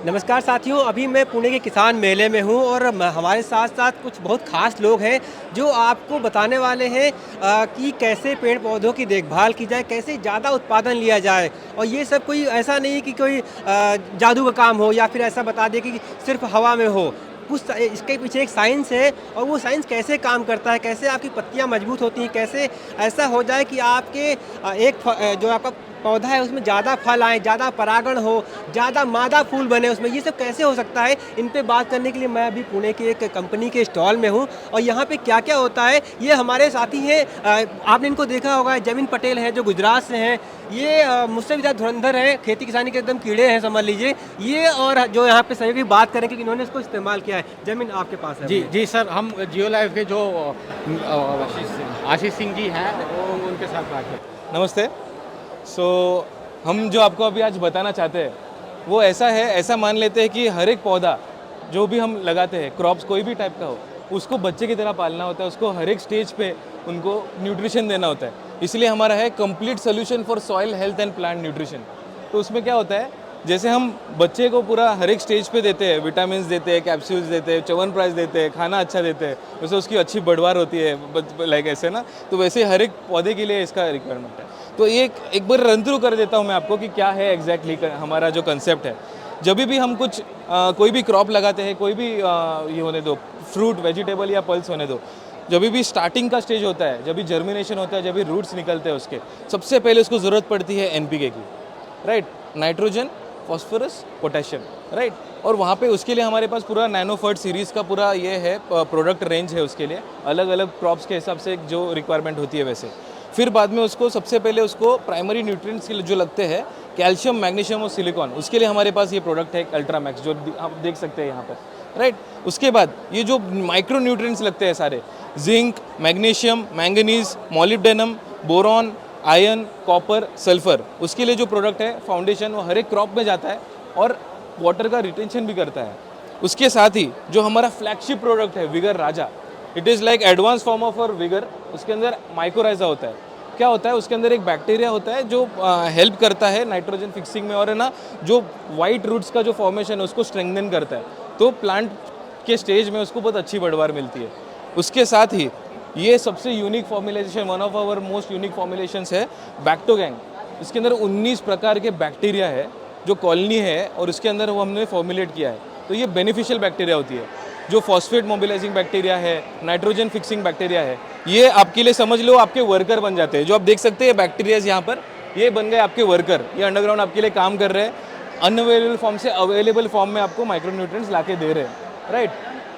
नमस्कार साथियों, अभी मैं पुणे के किसान मेले में हूँ और हमारे साथ साथ कुछ बहुत खास लोग हैं जो आपको बताने वाले हैं कि कैसे पेड़ पौधों की देखभाल की जाए, कैसे ज़्यादा उत्पादन लिया जाए। और ये सब कोई ऐसा नहीं कि कोई जादू का काम हो या फिर ऐसा बता दे कि सिर्फ हवा में हो। इसके पीछे एक साइंस है और वो साइंस कैसे काम करता है, कैसे आपकी पत्तियां मजबूत होती हैं, कैसे ऐसा हो जाए कि आपके जो आपका पौधा है उसमें ज़्यादा फल आए, ज़्यादा परागण हो, ज़्यादा मादा फूल बने उसमें, ये सब कैसे हो सकता है। इन पे बात करने के लिए मैं अभी पुणे की एक कंपनी के स्टॉल में हूँ और यहाँ पे क्या क्या होता है ये हमारे साथी हैं। आपने इनको देखा होगा, जमीन पटेल हैं जो गुजरात से हैं। ये मुझसे भी ज़्यादा धुरंधर है, खेती किसानी के एकदम कीड़े हैं समझ लीजिए ये। और जो यहाँ पे सभी की बात करें कि इन्होंने इसको इस्तेमाल किया है। जमीन आपके पास है। जी जी सर, हम जियो लाइफ के जो आशीष सिंह जी हैं वो उनके साथ बात करें। नमस्ते। हम जो आपको अभी आज बताना चाहते हैं वो ऐसा है, ऐसा मान लेते हैं कि हर एक पौधा जो भी हम लगाते हैं, क्रॉप्स कोई भी टाइप का हो, उसको बच्चे की तरह पालना होता है, उसको हर एक स्टेज पे उनको न्यूट्रिशन देना होता है। इसलिए हमारा है complete solution for soil health and plant nutrition. तो उसमें क्या होता है, जैसे हम बच्चे को पूरा हर एक स्टेज पे देते हैं, विटामिन देते हैं, कैप्सूल्स देते हैं, च्यवनप्राश देते हैं, खाना अच्छा देते हैं, वैसे उसकी अच्छी बढ़वार होती है, लाइक ऐसे ना। तो वैसे हर एक पौधे के लिए इसका रिक्वायरमेंट है। तो एक बार रन थ्रू कर देता हूँ मैं आपको कि क्या है एग्जैक्टली हमारा जो कंसेप्ट है। जब भी हम कुछ कोई भी क्रॉप लगाते हैं, कोई भी ये होने दो, फ्रूट वेजिटेबल या पल्स होने दो, जब भी स्टार्टिंग का स्टेज होता है, जब भी जर्मिनेशन होता है, जब भी रूट्स निकलते हैं उसके, सबसे पहले उसको ज़रूरत पड़ती है एनपीके की, right, nitrogen, phosphorus, potassium, right. और वहाँ पे उसके लिए हमारे पास पूरा नैनोफर्ट सीरीज़ का पूरा ये है प्रोडक्ट रेंज है, उसके लिए अलग अलग क्रॉप्स के हिसाब से जो रिक्वायरमेंट होती है वैसे। फिर बाद में उसको सबसे पहले उसको प्राइमरी न्यूट्रिएंट्स के लिए जो लगते हैं, कैल्शियम, मैग्नीशियम और सिलिकॉन, उसके लिए हमारे पास ये प्रोडक्ट है अल्ट्रामैक्स, जो आप देख सकते हैं यहाँ पर, राइट। उसके बाद ये जो माइक्रो न्यूट्रिएंट्स लगते हैं सारे, zinc, magnesium, manganese, molybdenum, boron, iron, copper, sulphur, उसके लिए जो प्रोडक्ट है फाउंडेशन, वो हर एक क्रॉप में जाता है और वाटर का रिटेंशन भी करता है। उसके साथ ही जो हमारा फ्लैगशिप प्रोडक्ट है vigour Raja, it is like advance form of vigour. उसके अंदर माइक्रोराइजा होता है। क्या होता है, उसके अंदर एक बैक्टीरिया होता है जो हेल्प करता है नाइट्रोजन फिक्सिंग में, और है ना जो वाइट रूट्स का जो फॉर्मेशन है उसको स्ट्रेंथन करता है। तो प्लांट के स्टेज में उसको बहुत अच्छी बढ़वार मिलती है। उसके साथ ही ये सबसे unique formulation, one of our most unique formulations है बैक्टोगैंग। इसके अंदर 19 प्रकार के बैक्टीरिया है जो कॉलोनी है और उसके अंदर वो हमने फॉर्मुलेट किया है। तो ये बेनिफिशियल बैक्टीरिया होती है, जो फॉस्फेट मोबिलाइजिंग बैक्टीरिया है, नाइट्रोजन फिक्सिंग बैक्टीरिया है। ये आपके लिए समझ लो आपके वर्कर बन जाते हैं। जो आप देख सकते हैं बैक्टीरियाज यहाँ पर, ये बन गए आपके वर्कर। ये अंडरग्राउंड आपके लिए काम कर रहे हैं, अनअवेलेबल फॉर्म से अवेलेबल फॉर्म में आपको माइक्रोन्यूट्रिएंट्स ला के दे रहे हैं, राइट।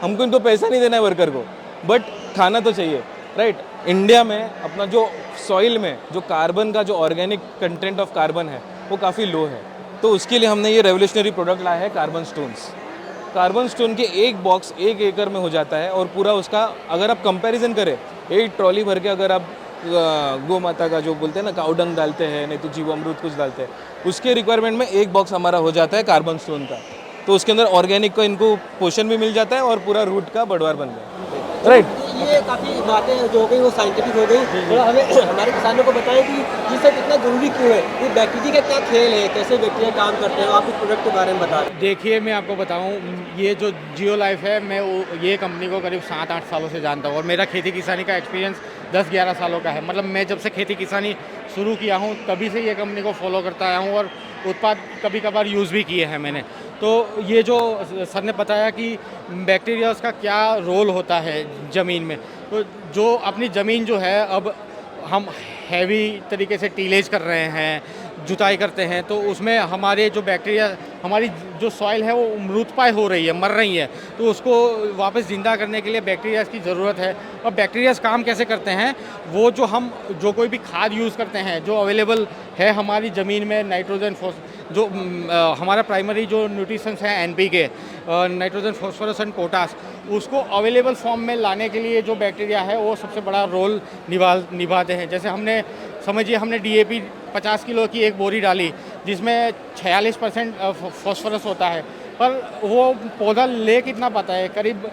हमको इनको पैसा नहीं देना है वर्कर को, बट खाना तो चाहिए, राइट। इंडिया में अपना जो सॉइल में जो कार्बन का जो ऑर्गेनिक कंटेंट ऑफ कार्बन है वो काफ़ी लो है। तो उसके लिए हमने ये रेवोल्यूशनरी प्रोडक्ट लाया है, कार्बन स्टोन्स। कार्बन स्टोन के एक बॉक्स 1 एकड़ में हो जाता है और पूरा उसका अगर आप कंपैरिजन करें, एक ट्रॉली भर के अगर आप गौ माता का जो बोलते हैं ना काउडंग डालते हैं, नहीं तो जीवामृत कुछ डालते हैं, उसके रिक्वायरमेंट में एक बॉक्स हमारा हो जाता है कार्बन स्टोन का। तो उसके अंदर ऑर्गेनिक का इनको पोषण भी मिल जाता है और पूरा रूट का बढ़वार बन गया, राइट। ये काफ़ी बातें जो हो गई वो साइंटिफिक हो गई। थोड़ा हमें हमारे किसानों को बताएं कि ये सब इतना ज़रूरी क्यों है, ये बैक्टीरिया का क्या खेल है, कैसे बैक्टीरिया काम करते हैं, आप इस प्रोडक्ट के बारे में बता रहे हैं। देखिए, मैं आपको बताऊं, ये जो जियो लाइफ है, मैं ये कंपनी को करीब 7-8 सालों से जानता हूँ और मेरा खेती किसानी का एक्सपीरियंस 10-11 सालों का है। मतलब मैं जब से खेती किसानी शुरू किया हूँ तभी से ये कंपनी को फॉलो करता आया हूँ और उत्पाद कभी कभार यूज़ भी किए हैं मैंने। तो ये जो सर ने बताया कि बैक्टीरिया उसका क्या रोल होता है ज़मीन में, तो जो अपनी ज़मीन जो है, अब हम हैवी तरीके से टीलेज कर रहे हैं, जुताई करते हैं, तो उसमें हमारे जो बैक्टीरिया, हमारी जो सॉइल है वो मृतपाय हो रही है, मर रही है। तो उसको वापस ज़िंदा करने के लिए बैक्टीरियाज़ की ज़रूरत है। और बैक्टीरियाज़ काम कैसे करते हैं, वो जो कोई भी खाद यूज़ करते हैं जो अवेलेबल है हमारी ज़मीन में, नाइट्रोजन जो हमारा प्राइमरी जो न्यूट्रिशंस हैं NPK, nitrogen, phosphorus and potash, उसको अवेलेबल फॉर्म में लाने के लिए जो बैक्टीरिया है वो सबसे बड़ा रोल निभाते हैं। जैसे हमने डीएपी 50 किलो की एक बोरी डाली जिसमें 46% फॉस्फोरस होता है, पर वो पौधा ले कितना पाता है, करीब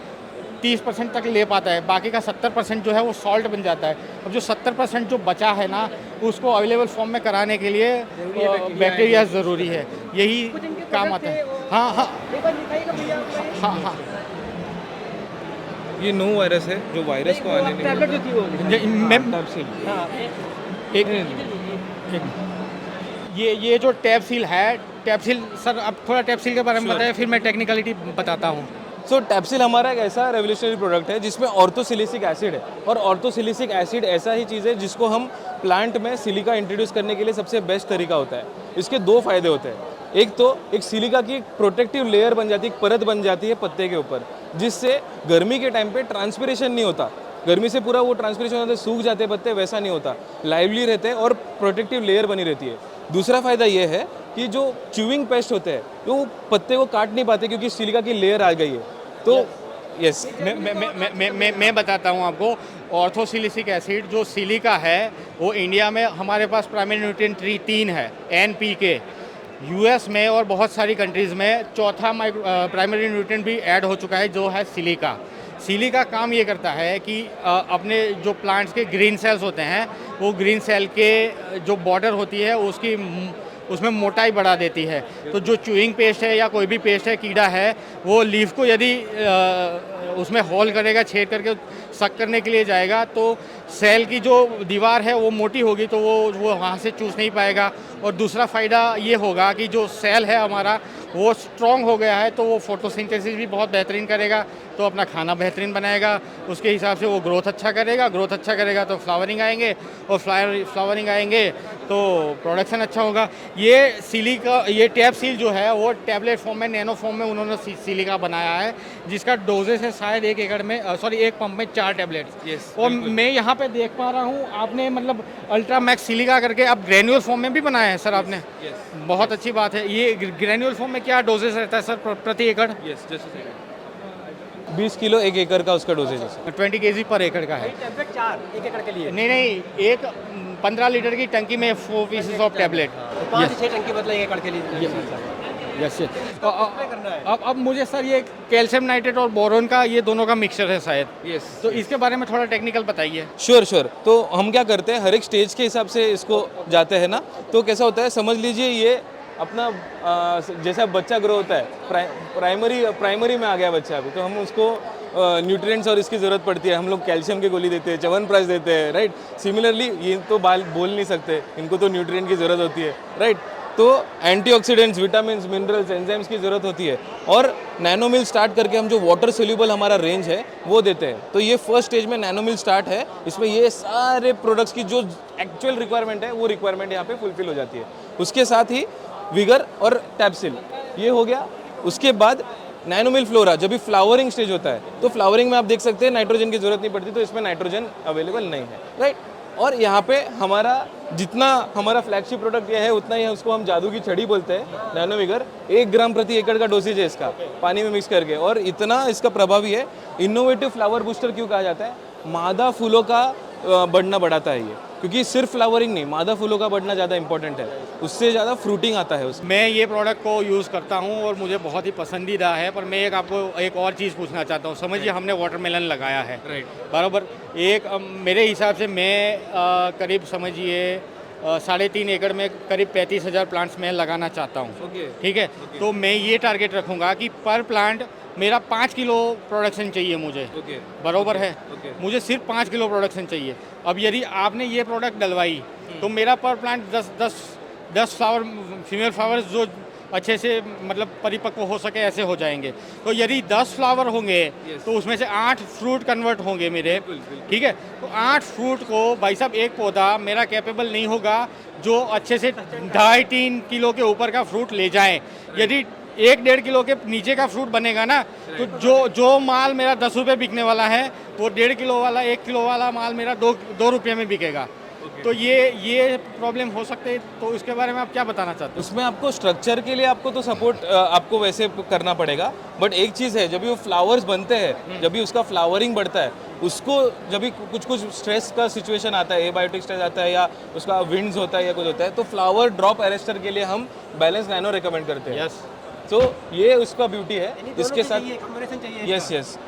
30% तक ले पाता है, बाकी का 70% जो है वो सॉल्ट बन जाता है। अब जो 70% जो बचा है ना, उसको अवेलेबल फॉर्म में कराने के लिए बैक्टीरिया ज़रूरी है। यही काम आता है। हाँ हाँ हाँ हाँ ये नो वायरस है जो वायरस को आने नहीं टैबलेट जो थी वो टैप्सिल। एक ये जो टैप्सिल है, टैप्सिल सर अब थोड़ा टैप्सिल के बारे में बताइए, फिर मैं टेक्निकलिटी बताता हूँ। सो टैप्सिल हमारा एक ऐसा रेवोल्यूशनरी प्रोडक्ट है जिसमें ऑर्थोसिलिसिक एसिड है, और ऑर्थोसिलिसिक एसिड ऐसा ही चीज़ है जिसको हम प्लांट में सिलिका इंट्रोड्यूस करने के लिए सबसे बेस्ट तरीका होता है। इसके दो फायदे होते हैं। एक तो एक सिलिका की एक प्रोटेक्टिव लेयर बन जाती है, एक परत बन जाती है पत्ते के ऊपर, जिससे गर्मी के टाइम पे ट्रांसपिरेशन नहीं होता। गर्मी से पूरा वो ट्रांसपिरेशन होता है, सूख जाते पत्ते, वैसा नहीं होता, लाइवली रहते हैं और प्रोटेक्टिव लेयर बनी रहती है। दूसरा फायदा ये है कि जो च्यूइंग पेस्ट होते हैं वो पत्ते को काट नहीं पाते क्योंकि सिलिका की लेयर आ गई है। तो यस मैं बताता हूँ आपको। ऑर्थोसिलिसिक एसिड जो सिलिका है वो इंडिया में हमारे पास प्राइमरी न्यूट्रिएंट 3 है, NPK। US में और बहुत सारी कंट्रीज़ में चौथा प्राइमरी न्यूट्रिएंट भी ऐड हो चुका है जो है सिलिका। सिलिका काम ये करता है कि अपने जो प्लांट्स के ग्रीन सेल्स होते हैं वो ग्रीन सेल के जो बॉर्डर होती है उसमें मोटाई बढ़ा देती है। तो जो च्यूइंग पेस्ट है या कोई भी पेस्ट है, कीड़ा है, वो लीफ को यदि उसमें होल करेगा, छेद करके सक करने के लिए जाएगा तो सेल की जो दीवार है वो मोटी होगी तो वो वहाँ से चूस नहीं पाएगा। और दूसरा फ़ायदा ये होगा कि जो सेल है हमारा वो स्ट्रॉन्ग हो गया है तो वो फोटोसिंथेसिस भी बहुत बेहतरीन करेगा, तो अपना खाना बेहतरीन बनाएगा। उसके हिसाब से वो ग्रोथ अच्छा करेगा तो फ्लावरिंग आएंगे, और फ्लावरिंग आएंगे तो प्रोडक्शन अच्छा होगा। ये सिलिका, ये टैप्सिल जो है वो टैबलेट फॉर्म में, नैनो फॉर्म में उन्होंने सिलिका बनाया है, जिसका डोजेस है शायद 1 एकड़ में एक पंप में 4 टैबलेट्स। और मैं यहाँ पे देख पा रहा हूँ आपने मतलब अल्ट्रा मैक्स सिलिका करके अब ग्रेन्यूल फॉर्म में भी बनाया है सर आपने। बहुत अच्छी बात है। ये ग्रेन्यूल फॉर्म में क्या डोजेस रहता है सर प्रति एकड़? 20 किलो 1 एकड़ का उसका डोजेज है। 20 kg पर एकड़ का है। टैबलेट 4 1 एकड़ के लिए नहीं, एक 15 लीटर की टंकी में 4 पीसेस ऑफ टैबलेट। 5 से 6 टंकी मतलब 1 एकड़ के लिए। यस। अब मुझे सर ये कैल्शियम नाइट्रेट और बोरोन का ये दोनों का मिक्सचर है शायद। यस। तो इसके बारे में थोड़ा टेक्निकल बताइए। श्योर। तो हम क्या करते हैं, हर एक स्टेज के हिसाब से इसको जाते हैं ना, तो कैसा होता है समझ लीजिए, ये अपना जैसा बच्चा ग्रो होता है, प्राइमरी में आ गया बच्चा अभी, तो हम उसको न्यूट्रिएंट्स और इसकी ज़रूरत पड़ती है। हम लोग कैल्शियम की गोली देते हैं, च्यवनप्राश देते हैं, राइट। सिमिलरली ये तो बोल नहीं सकते, इनको तो न्यूट्रिएंट की ज़रूरत होती है, राइट। तो एंटीऑक्सीडेंट्स, विटामिन्स, मिनरल्स, एंजाइम्स की ज़रूरत होती है, और नैनोमिल स्टार्ट करके हम जो वाटर सोल्यूबल हमारा रेंज है वो देते हैं। तो ये फर्स्ट स्टेज में नैनोमिल स्टार्ट है, इसमें ये सारे प्रोडक्ट्स की जो एक्चुअल रिक्वायरमेंट है वो रिक्वायरमेंट यहाँ पे फुलफिल हो जाती है। उसके साथ ही विगर और टैप्सिल ये हो गया। उसके बाद नैनोमिल फ्लोरा, जब भी फ्लावरिंग स्टेज होता है तो फ्लावरिंग में आप देख सकते हैं नाइट्रोजन की जरूरत नहीं पड़ती, तो इसमें नाइट्रोजन अवेलेबल नहीं है, राइट। और यहाँ पे हमारा जितना हमारा फ्लैगशिप प्रोडक्ट ये है उतना ही उसको हम जादू की छड़ी बोलते हैं, नैनो विगर। 1 ग्राम प्रति एकड़ का डोसेज है इसका, पानी में मिक्स करके, और इतना इसका प्रभावी है। इनोवेटिव फ्लावर बूस्टर क्यों कहा जाता है? मादा फूलों का बढ़ना बढ़ाता है ये, क्योंकि सिर्फ फ्लावरिंग नहीं, मादा फूलों का बढ़ना ज़्यादा इंपॉर्टेंट है, उससे ज़्यादा फ्रूटिंग आता है उसमें। मैं ये प्रोडक्ट को यूज़ करता हूँ और मुझे बहुत ही पसंदीदा है। पर मैं आपको एक और चीज़ पूछना चाहता हूँ। समझिए हमने वाटरमेलन लगाया है, राइट, बराबर। मेरे हिसाब से मैं करीब समझिए 3.5 एकड़ में करीब 35,000 प्लांट्स मैं लगाना चाहता हूँ, ठीक है। तो मैं ये टारगेट रखूँगा कि पर प्लांट मेरा 5 किलो प्रोडक्शन चाहिए मुझे, बराबर है। मुझे सिर्फ 5 किलो प्रोडक्शन चाहिए। अब यदि आपने ये प्रोडक्ट डलवाई तो मेरा पर प्लांट 10 फ्लावर, फीमेल फ्लावर्स जो अच्छे से मतलब परिपक्व हो सके ऐसे हो जाएंगे। तो यदि 10 फ्लावर होंगे तो उसमें से 8 फ्रूट कन्वर्ट होंगे मेरे, ठीक है। तो 8 फ्रूट को भाई साहब, एक पौधा मेरा कैपेबल नहीं होगा जो अच्छे से 2.5-3 किलो के ऊपर का फ्रूट ले जाए। यदि 1-1.5 किलो के नीचे का फ्रूट बनेगा ना, तो जो माल मेरा 10 रुपये बिकने वाला है वो 1.5 किलो वाला, 1 किलो वाला माल मेरा 2 रुपये में बिकेगा। तो ये प्रॉब्लम हो सकते हैं। तो इसके बारे में आप क्या बताना चाहते हैं? उसमें आपको स्ट्रक्चर के लिए आपको तो सपोर्ट आपको वैसे करना पड़ेगा, बट एक चीज़ है, जब भी वो फ्लावर्स बनते हैं, जब भी उसका फ्लावरिंग बढ़ता है, उसको जब भी कुछ स्ट्रेस का सिचुएशन आता है, एबायोटिक स्ट्रेस आता है या उसका विंड्स होता है या कुछ होता है, तो फ्लावर ड्रॉप अरेस्टर के लिए हम बैलेंस नैनो रिकमेंड करते हैं। यस। तो ये उसका ब्यूटी है। यानी दोनों इसके की साथ चाहिए, combination चाहिए यस इसका। यस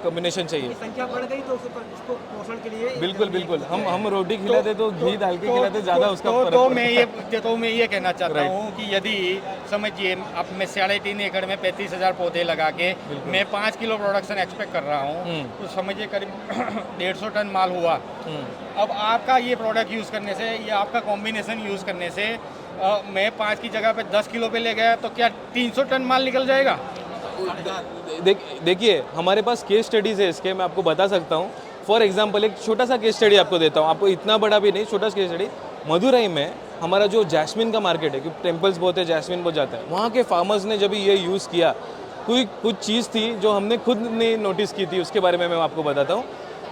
कॉम्बिनेशन चाहिए। की संख्या बढ़ गई तो उसको पोषण के लिए बिल्कुल बिल्कुल, हम रोटी खिलाते तो घी डाल के तो- खिलाते, ज़्यादा तो- उसका तो, फर्क तो पड़ता मैं ये कहना चाहता Right. हूँ कि यदि समझिए अब मैं 3.5 एकड़ में 35,000 पौधे लगा के मैं 5 किलो प्रोडक्शन एक्सपेक्ट कर रहा हूँ, तो समझिए करीब 150 टन माल हुआ। अब आपका ये प्रोडक्ट यूज़ करने से या आपका कॉम्बिनेशन यूज़ करने से मैं 5 की जगह पे 10 किलो पे ले गया तो क्या 300 टन माल निकल जाएगा? देखिए हमारे पास केस स्टडीज़ है इसके, मैं आपको बता सकता हूँ। फॉर एग्जांपल एक छोटा सा केस स्टडी आपको देता हूँ, आपको इतना बड़ा भी नहीं, छोटा सा केस स्टडी। मदुरई में हमारा जो जैस्मिन का मार्केट है, क्योंकि टेम्पल्स बहुत है, जैस्मिन बहुत जाता है, वहाँ के फार्मर्स ने जब ये यूज़ किया, कोई कुछ चीज़ थी जो हमने खुद नहीं नोटिस की थी, उसके बारे में मैं आपको बताता हूँ।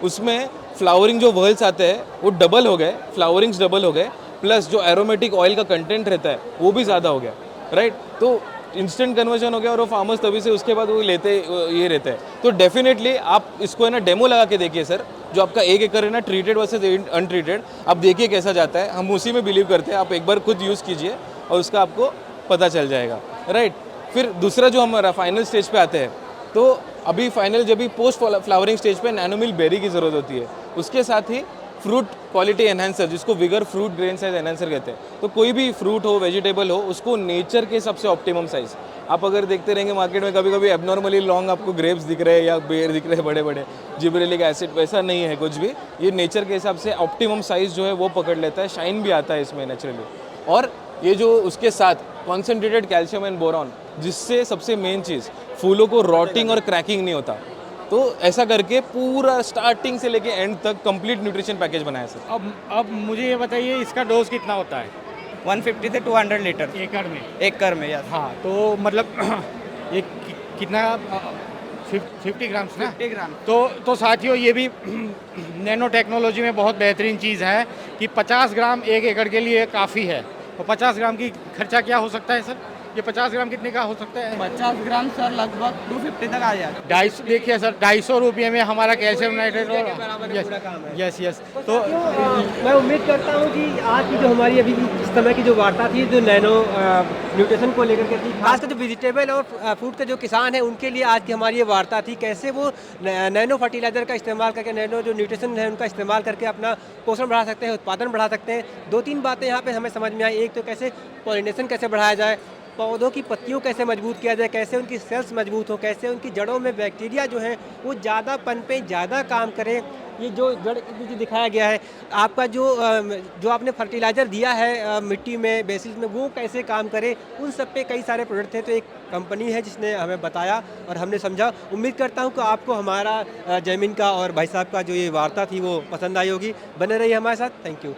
उसमें फ्लावरिंग जो वर्ल्स आते हैं वो डबल हो गए, फ्लावरिंग्स डबल हो गए, प्लस जो एरोमेटिक ऑयल का कंटेंट रहता है वो भी ज़्यादा हो गया, राइट। तो इंस्टेंट कन्वर्जन हो गया और वो फार्मर्स तभी से उसके बाद वो लेते ये रहते हैं। तो डेफिनेटली आप इसको है ना डेमो लगा के देखिए सर, जो आपका 1 एकड़ है ना ट्रीटेड वर्सेस अनट्रीटेड, आप देखिए कैसा जाता है। हम उसी में बिलीव करते हैं, आप एक बार खुद यूज़ कीजिए और उसका आपको पता चल जाएगा, राइट। फिर दूसरा जो हमारा फाइनल स्टेज पे आते हैं, तो अभी फाइनल जब भी पोस्ट फ्लावरिंग स्टेज पे नैनोमिल बेरी की ज़रूरत होती है, उसके साथ ही फ्रूट क्वालिटी एनहांसर, जिसको vigour fruit grain size enhancer कहते हैं। तो कोई भी फ्रूट हो, वेजिटेबल हो, उसको नेचर के सबसे ऑप्टिमम साइज। आप अगर देखते रहेंगे मार्केट में कभी कभी एबनॉर्मली लॉन्ग आपको ग्रेप्स दिख रहे हैं या बेर दिख रहे हैं बड़े बड़े, जिब्रेलिक एसिड, वैसा नहीं है कुछ भी। ये नेचर के हिसाब से ऑप्टिमम साइज जो है वो पकड़ लेता है, शाइन भी आता है इसमें नेचुरली। और ये जो उसके साथ कॉन्सेंट्रेटेड कैल्शियम एंड बोरॉन, जिससे सबसे मेन चीज़ फूलों को रॉटिंग और क्रैकिंग नहीं होता। तो ऐसा करके पूरा स्टार्टिंग से लेके एंड तक कंप्लीट न्यूट्रिशन पैकेज बनाया सर। अब मुझे ये बताइए इसका डोज कितना होता है 150 से 200 लीटर एकड़ में? एकड़ में, यस। हाँ, तो मतलब ये कितना 50 ग्राम्स ना? 50 ग्राम। तो साथियों ये भी नैनो टेक्नोलॉजी में बहुत बेहतरीन चीज़ है कि 50 ग्राम 1 एकड़ के लिए काफ़ी है। तो 50 ग्राम की खर्चा क्या हो सकता है सर? ये 50 ग्राम कितने का हो सकता है? 50 ग्राम सर लगभग 250 तक आ जाएगा। 250, देखिए सर 250 रुपये में हमारा कैल्शियम नाइट्रेट बराबर है, पूरा काम है। Yes yes. तो मैं उम्मीद करता हूँ कि आज की जो हमारी अभी इस समय की जो वार्ता थी, जो नैनो न्यूट्रिशन को लेकर के थी, खासकर जो वेजिटेबल और फ्रूट के जो किसान हैं उनके लिए आज की हमारी ये वार्ता थी। कैसे वो नैनो फर्टिलाइजर का इस्तेमाल करके, नैनो जो न्यूट्रिशन है उनका इस्तेमाल करके अपना पोषण बढ़ा सकते हैं, उत्पादन बढ़ा सकते हैं। 2-3 बातें यहाँ पे हमें समझ में आई। एक तो कैसे पॉलिनेशन कैसे बढ़ाया जाए, पौधों की पत्तियों कैसे मजबूत किया जाए, कैसे उनकी सेल्स मजबूत हो, कैसे उनकी जड़ों में बैक्टीरिया जो है वो ज़्यादा पनपे, ज़्यादा काम करे। ये जो जड़ जो दिखाया गया है, आपका जो आपने फर्टिलाइज़र दिया है मिट्टी में, बेसिस में, वो कैसे काम करे, उन सब पे कई सारे प्रोडक्ट थे। तो एक कंपनी है जिसने हमें बताया और हमने समझा। उम्मीद करता हूँ कि आपको हमारा जयमीन का और भाई साहब का जो ये वार्ता थी वो पसंद आई होगी। बने रहिए हमारे साथ। Thank you.